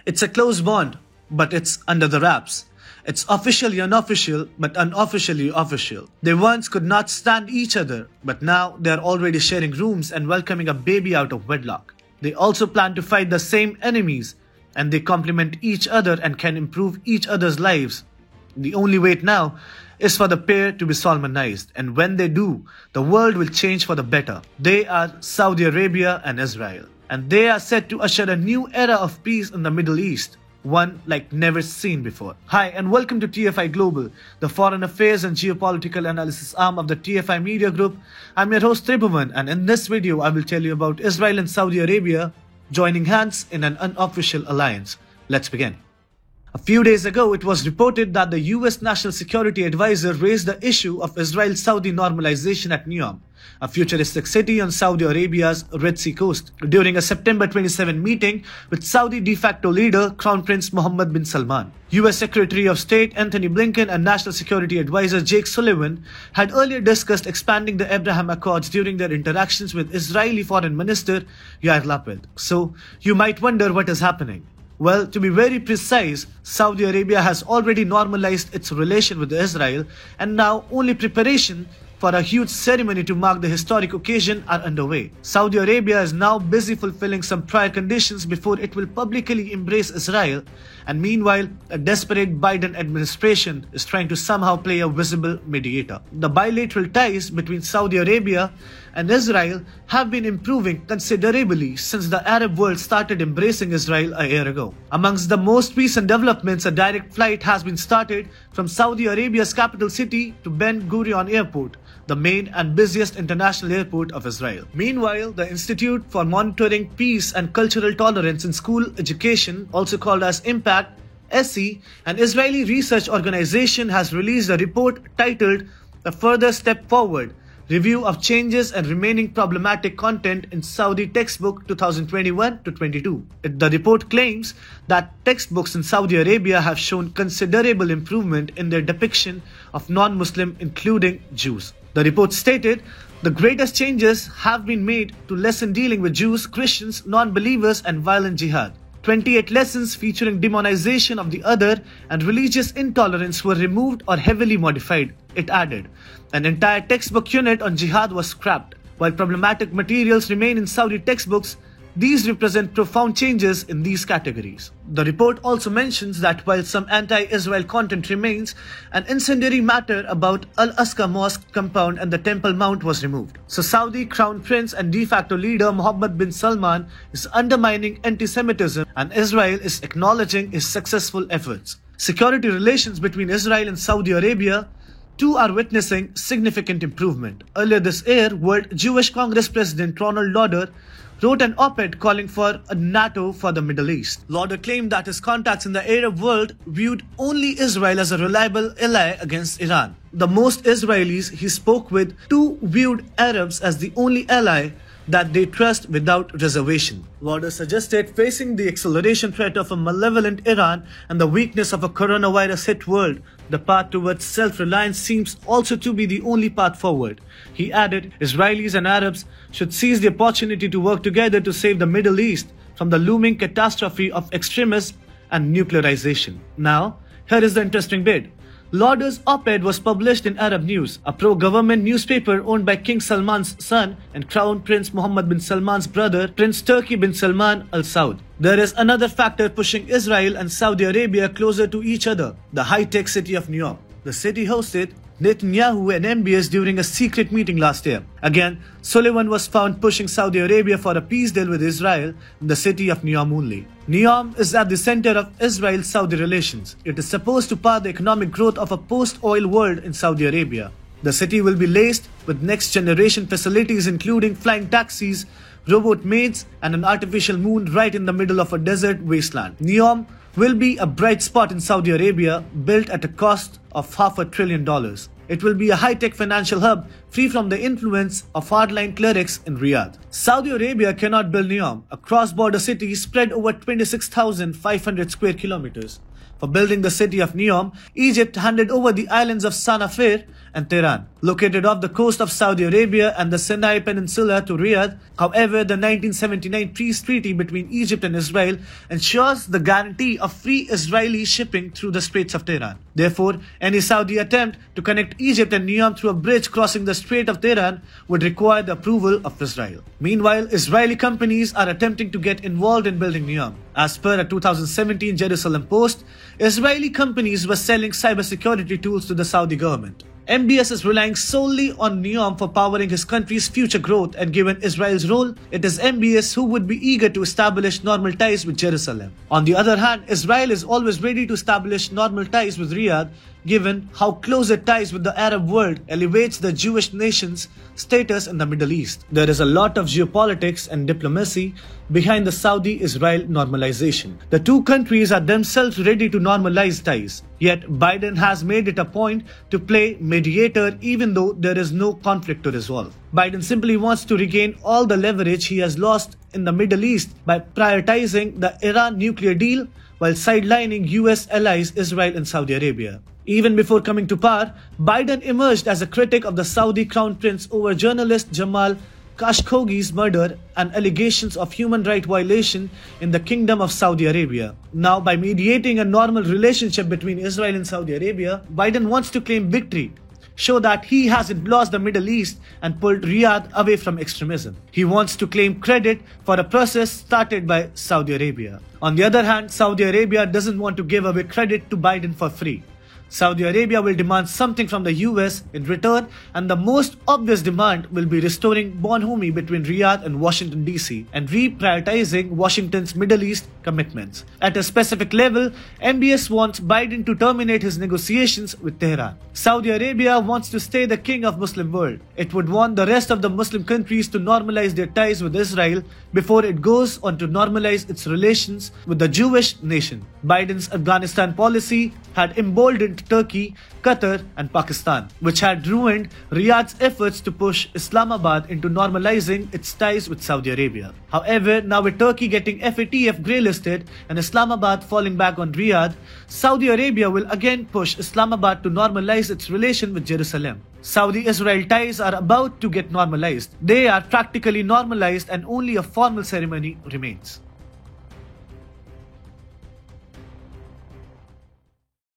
It's a close bond, but it's under the wraps. It's officially unofficial, but unofficially official. They once could not stand each other, but now they are already sharing rooms and welcoming a baby out of wedlock. They also plan to fight the same enemies, and they complement each other and can improve each other's lives. The only wait now is for the pair to be solemnized, and when they do, the world will change for the better. They are Saudi Arabia and Israel, and they are set to usher a new era of peace in the Middle East, one like never seen before. Hi and welcome to TFI Global, the foreign affairs and geopolitical analysis arm of the TFI Media Group. I'm your host Tribhuvan, and in this video I will tell you about Israel and Saudi Arabia joining hands in an unofficial alliance. Let's begin. A few days ago, it was reported that the US National Security Advisor raised the issue of Israel-Saudi normalization at NEOM, a futuristic city on Saudi Arabia's Red Sea coast, during a September 27 meeting with Saudi de facto leader Crown Prince Mohammed bin Salman. US Secretary of State Antony Blinken and National Security Advisor Jake Sullivan had earlier discussed expanding the Abraham Accords during their interactions with Israeli Foreign Minister Yair Lapid. So, you might wonder what is happening. Well, to be very precise, Saudi Arabia has already normalized its relation with Israel, and now only preparation for a huge ceremony to mark the historic occasion are underway. Saudi Arabia is now busy fulfilling some prior conditions before it will publicly embrace Israel, and meanwhile, a desperate Biden administration is trying to somehow play a visible mediator. The bilateral ties between Saudi Arabia and Israel have been improving considerably since the Arab world started embracing Israel a year ago. Amongst the most recent developments, a direct flight has been started from Saudi Arabia's capital city to Ben Gurion Airport, the main and busiest international airport of Israel. Meanwhile, the Institute for Monitoring Peace and Cultural Tolerance in School Education, also called as IMPACT, ESSI, an Israeli research organization, has released a report titled A Further Step Forward, Review of Changes and Remaining Problematic Content in Saudi Textbook 2021-22. The report claims that textbooks in Saudi Arabia have shown considerable improvement in their depiction of non-Muslim, including Jews. The report stated, the greatest changes have been made to lesson dealing with Jews, Christians, non-believers and violent jihad. 28 lessons featuring demonization of the other and religious intolerance were removed or heavily modified, it added. An entire textbook unit on jihad was scrapped. While problematic materials remain in Saudi textbooks, these represent profound changes in these categories. The report also mentions that while some anti-Israel content remains, an incendiary matter about Al-Aqsa Mosque compound and the Temple Mount was removed. So Saudi Crown Prince and de facto leader Mohammed bin Salman is undermining anti-Semitism, and Israel is acknowledging his successful efforts. Security relations between Israel and Saudi Arabia too are witnessing significant improvement. Earlier this year, World Jewish Congress President Ronald Lauder wrote an op-ed calling for a NATO for the Middle East. Lauder claimed that his contacts in the Arab world viewed only Israel as a reliable ally against Iran. The most Israelis he spoke with too viewed Arabs as the only ally that they trust without reservation. Lauder suggested facing the acceleration threat of a malevolent Iran and the weakness of a coronavirus-hit world, the path towards self-reliance seems also to be the only path forward. He added, Israelis and Arabs should seize the opportunity to work together to save the Middle East from the looming catastrophe of extremism and nuclearization. Now, here is the interesting bit. Lauder's op-ed was published in Arab News, a pro-government newspaper owned by King Salman's son and Crown Prince Mohammed bin Salman's brother, Prince Turki bin Salman Al Saud. There is another factor pushing Israel and Saudi Arabia closer to each other, the high-tech city of New York. The city hosted Netanyahu and MBS during a secret meeting last year. Again, Sullivan was found pushing Saudi Arabia for a peace deal with Israel in the city of Neom only. Neom is at the center of Israel-Saudi relations. It is supposed to power the economic growth of a post-oil world in Saudi Arabia. The city will be laced with next-generation facilities including flying taxis, robot maids, and an artificial moon right in the middle of a desert wasteland. Neom will be a bright spot in Saudi Arabia, built at a cost of $500 billion. It will be a high-tech financial hub free from the influence of hardline clerics in Riyadh. Saudi Arabia cannot build NEOM, a cross-border city spread over 26,500 square kilometers. For building the city of NEOM, Egypt handed over the islands of Sanafir and Tehran, located off the coast of Saudi Arabia and the Sinai Peninsula, to Riyadh. However, the 1979 peace treaty between Egypt and Israel ensures the guarantee of free Israeli shipping through the Straits of Tehran. Therefore, any Saudi attempt to connect Egypt and NEOM through a bridge crossing the Strait of Tehran would require the approval of Israel. Meanwhile, Israeli companies are attempting to get involved in building NEOM. As per a 2017 Jerusalem Post, Israeli companies were selling cybersecurity tools to the Saudi government. MBS is relying solely on NEOM for powering his country's future growth, and given Israel's role, it is MBS who would be eager to establish normal ties with Jerusalem. On the other hand, Israel is always ready to establish normal ties with Riyadh, given how close its ties with the Arab world elevates the Jewish nation's status in the Middle East. There is a lot of geopolitics and diplomacy behind the Saudi-Israel normalization. The two countries are themselves ready to normalize ties. Yet Biden has made it a point to play mediator even though there is no conflict to resolve. Biden simply wants to regain all the leverage he has lost in the Middle East by prioritizing the Iran nuclear deal while sidelining US allies Israel and Saudi Arabia. Even before coming to power, Biden emerged as a critic of the Saudi crown prince over journalist Jamal Khashoggi's murder and allegations of human rights violation in the Kingdom of Saudi Arabia. Now, by mediating a normal relationship between Israel and Saudi Arabia, Biden wants to claim victory, show that he hasn't lost the Middle East and pulled Riyadh away from extremism. He wants to claim credit for a process started by Saudi Arabia. On the other hand, Saudi Arabia doesn't want to give away credit to Biden for free. Saudi Arabia will demand something from the US in return, and the most obvious demand will be restoring bonhomie between Riyadh and Washington DC and reprioritizing Washington's Middle East commitments. At a specific level, MBS wants Biden to terminate his negotiations with Tehran. Saudi Arabia wants to stay the king of Muslim world. It would want the rest of the Muslim countries to normalize their ties with Israel before it goes on to normalize its relations with the Jewish nation. Biden's Afghanistan policy had emboldened Turkey, Qatar and Pakistan, which had ruined Riyadh's efforts to push Islamabad into normalizing its ties with Saudi Arabia. However, now with Turkey getting FATF grey-listed and Islamabad falling back on Riyadh, Saudi Arabia will again push Islamabad to normalize its relation with Jerusalem. Saudi-Israel ties are about to get normalized. They are practically normalized and only a formal ceremony remains.